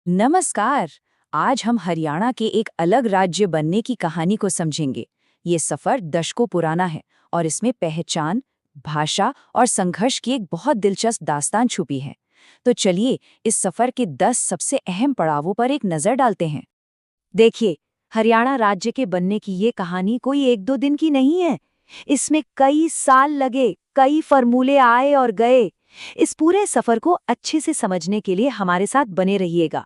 नमस्कार। आज हम हरियाणा के एक अलग राज्य बनने की कहानी को समझेंगे। ये सफर दशकों पुराना है और इसमें पहचान, भाषा और संघर्ष की एक बहुत दिलचस्प दास्तान छुपी है। तो चलिए इस सफर के 10 सबसे अहम पड़ावों पर एक नजर डालते हैं। देखिए, हरियाणा राज्य के बनने की ये कहानी कोई एक दो दिन की नहीं है। इसमें कई साल लगे, कई फॉर्मूले आए और गए। इस पूरे सफर को अच्छे से समझने के लिए हमारे साथ बने रहिएगा।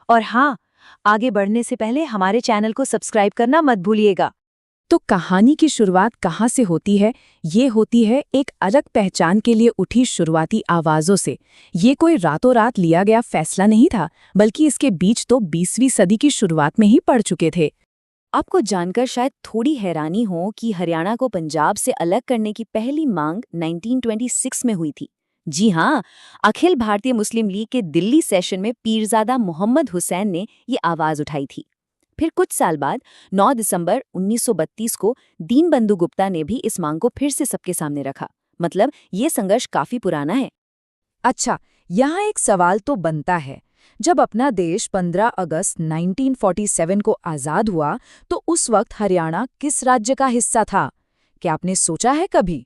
और हाँ, आगे बढ़ने से पहले हमारे चैनल को सब्सक्राइब करना मत भूलिएगा। तो कहानी की शुरुआत कहाँ से होती है? ये होती है एक अलग पहचान के लिए उठी शुरुआती आवाज़ों से। ये कोई रातों रात लिया गया फैसला नहीं था, बल्कि इसके बीज तो 20वीं सदी की शुरुआत में ही पड़ चुके थे। आपको जानकर शायद थोड़ी हैरानी हो कि हरियाणा को पंजाब से अलग करने की पहली मांग 1926 में हुई थी। जी हाँ, अखिल भारतीय मुस्लिम लीग के दिल्ली सेशन में पीरजादा मोहम्मद हुसैन ने ये आवाज उठाई थी। फिर कुछ साल बाद 9 दिसंबर 1932 को दीनबंधु गुप्ता ने भी इस मांग को फिर से सबके सामने रखा। मतलब ये संघर्ष काफी पुराना है। अच्छा, यहाँ एक सवाल तो बनता है। जब अपना देश 15 अगस्त 1947 को आज़ाद हुआ, तो उस वक्त हरियाणा किस राज्य का हिस्सा था? क्या आपने सोचा है कभी?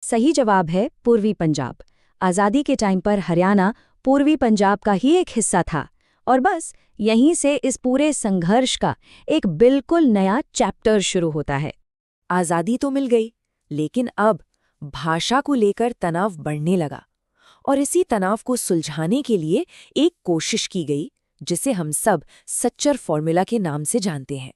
सही जवाब है पूर्वी पंजाब। आज़ादी के टाइम पर हरियाणा पूर्वी पंजाब का ही एक हिस्सा था। और बस यहीं से इस पूरे संघर्ष का एक बिल्कुल नया चैप्टर शुरू होता है। आज़ादी तो मिल गई, लेकिन अब भाषा को लेकर तनाव बढ़ने लगा। और इसी तनाव को सुलझाने के लिए एक कोशिश की गई, जिसे हम सब सच्चर फॉर्मूला के नाम से जानते हैं।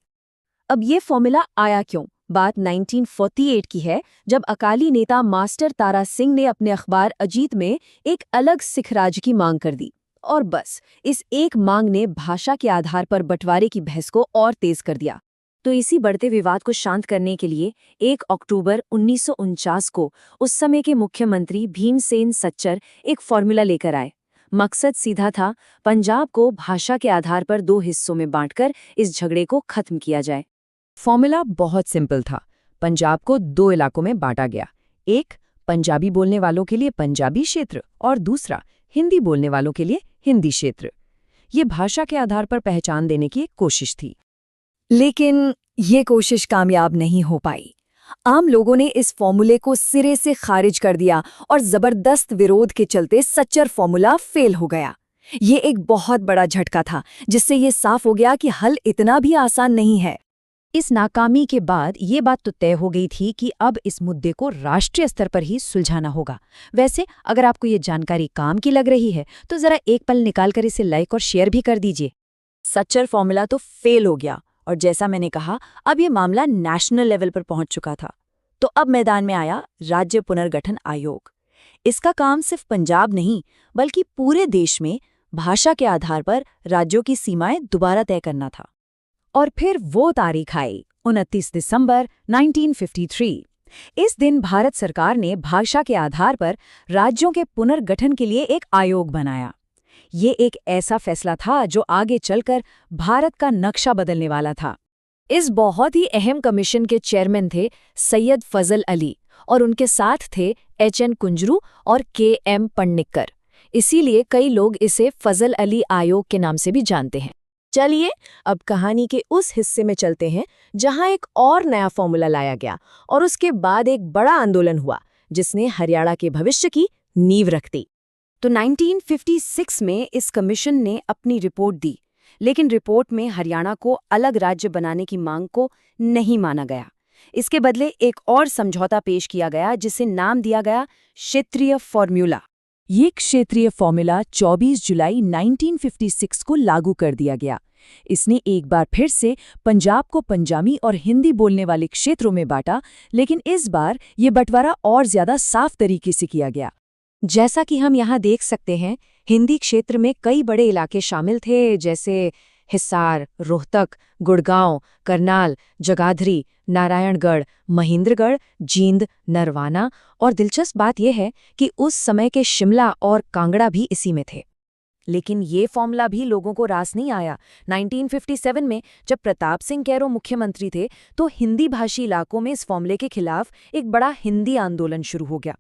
अब ये फॉर्मूला आया क्यों? बात 1948 की है, जब अकाली नेता मास्टर तारा सिंह ने अपने अखबार अजीत में एक अलग सिख राज्य की मांग कर दी। और बस इस एक मांग ने भाषा के आधार पर बंटवारे की बहस को और तेज कर दिया। तो इसी बढ़ते विवाद को शांत करने के लिए 1 अक्टूबर 1949 को उस समय के मुख्यमंत्री भीमसेन सच्चर एक फॉर्मूला लेकर आए। मकसद सीधा था, पंजाब को भाषा के आधार पर 2 हिस्सों में बांटकर इस झगड़े को खत्म किया जाए। फॉर्मूला बहुत सिंपल था। पंजाब को 2 इलाकों में बांटा गया। एक पंजाबी बोलने वालों के लिए पंजाबी क्षेत्र और दूसरा हिंदी बोलने वालों के लिए हिंदी क्षेत्र। ये भाषा के आधार पर पहचान देने की एक कोशिश थी। लेकिन ये कोशिश कामयाब नहीं हो पाई। आम लोगों ने इस फॉर्मूले को सिरे से खारिज कर दिया और जबरदस्त विरोध के चलते सच्चर फॉर्मूला फेल हो गया। ये एक बहुत बड़ा झटका था, जिससे ये साफ हो गया कि हल इतना भी आसान नहीं है। इस नाकामी के बाद ये बात तो तय हो गई थी कि अब इस मुद्दे को राष्ट्रीय स्तर पर ही सुलझाना होगा। वैसे अगर आपको ये जानकारी काम की लग रही है, तो जरा एक पल निकालकर इसे लाइक और शेयर भी कर दीजिए। सच्चर फॉर्मूला तो फेल हो गया और जैसा मैंने कहा, अब ये मामला नेशनल लेवल पर पहुंच चुका था। तो अब मैदान में आया राज्य पुनर्गठन आयोग। इसका काम सिर्फ पंजाब नहीं, बल्कि पूरे देश में भाषा के आधार पर राज्यों की सीमाएं दोबारा तय करना था। और फिर वो तारीख आई, 29 दिसंबर 1953। इस दिन भारत सरकार ने भाषा के आधार पर राज्यों के पुनर्गठन के लिए एक आयोग बनाया। ये एक ऐसा फैसला था जो आगे चलकर भारत का नक्शा बदलने वाला था। इस बहुत ही अहम कमीशन के चेयरमैन थे सैयद फजल अली और उनके साथ थे HN कुंजरू और KM पन्निक्कर। इसीलिए कई लोग इसे फजल अली आयोग के नाम से भी जानते हैं। चलिए अब कहानी के उस हिस्से में चलते हैं जहां एक और नया फॉर्मूला लाया गया और उसके बाद एक बड़ा आंदोलन हुआ, जिसने हरियाणा के भविष्य की नींव रख दी। तो 1956 में इस कमीशन ने अपनी रिपोर्ट दी, लेकिन रिपोर्ट में हरियाणा को अलग राज्य बनाने की मांग को नहीं माना गया। इसके बदले एक और समझौता पेश किया गया, जिसे नाम दिया गया क्षेत्रीय फॉर्मूला। ये क्षेत्रीय फॉर्मूला 24 जुलाई 1956 को लागू कर दिया गया। इसने एक बार फिर से पंजाब को पंजाबी और हिंदी बोलने वाले क्षेत्रों में बांटा, लेकिन इस बार ये बंटवारा और ज्यादा साफ तरीके से किया गया। जैसा कि हम यहाँ देख सकते हैं, हिंदी क्षेत्र में कई बड़े इलाके शामिल थे, जैसे हिसार, रोहतक, गुड़गांव, करनाल, जगाधरी, नारायणगढ़, महेंद्रगढ़, जींद, नरवाना और दिलचस्प बात यह है कि उस समय के शिमला और कांगड़ा भी इसी में थे। लेकिन ये फॉर्मूला भी लोगों को रास नहीं आया। 1957 में जब प्रताप सिंह कैरो मुख्यमंत्री थे, तो हिंदी भाषी इलाकों में इस फॉर्मूले के खिलाफ एक बड़ा हिंदी आंदोलन शुरू हो गया।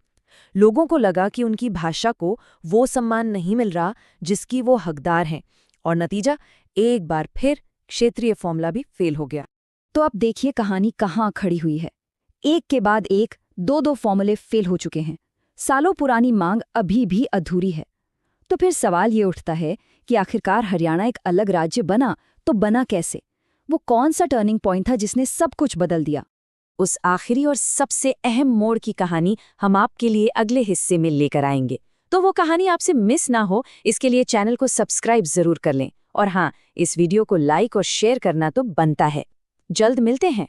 लोगों को लगा कि उनकी भाषा को वो सम्मान नहीं मिल रहा जिसकी वो हकदार हैं, और नतीजा, एक बार फिर क्षेत्रीय फॉर्मूला भी फेल हो गया। तो अब देखिए कहानी कहाँ खड़ी हुई है। एक के बाद एक दो फॉर्मूले फेल हो चुके हैं। सालों पुरानी मांग अभी भी अधूरी है। तो फिर सवाल ये उठता है कि आखिरकार हरियाणा एक अलग राज्य बना तो बना कैसे? वो कौन सा टर्निंग पॉइंट था जिसने सब कुछ बदल दिया? उस आखिरी और सबसे अहम मोड़ की कहानी हम आपके लिए अगले हिस्से में लेकर आएंगे। तो वो कहानी आपसे मिस ना हो, इसके लिए चैनल को सब्सक्राइब जरूर कर लें। और हाँ, इस वीडियो को लाइक और शेयर करना तो बनता है। जल्द मिलते हैं।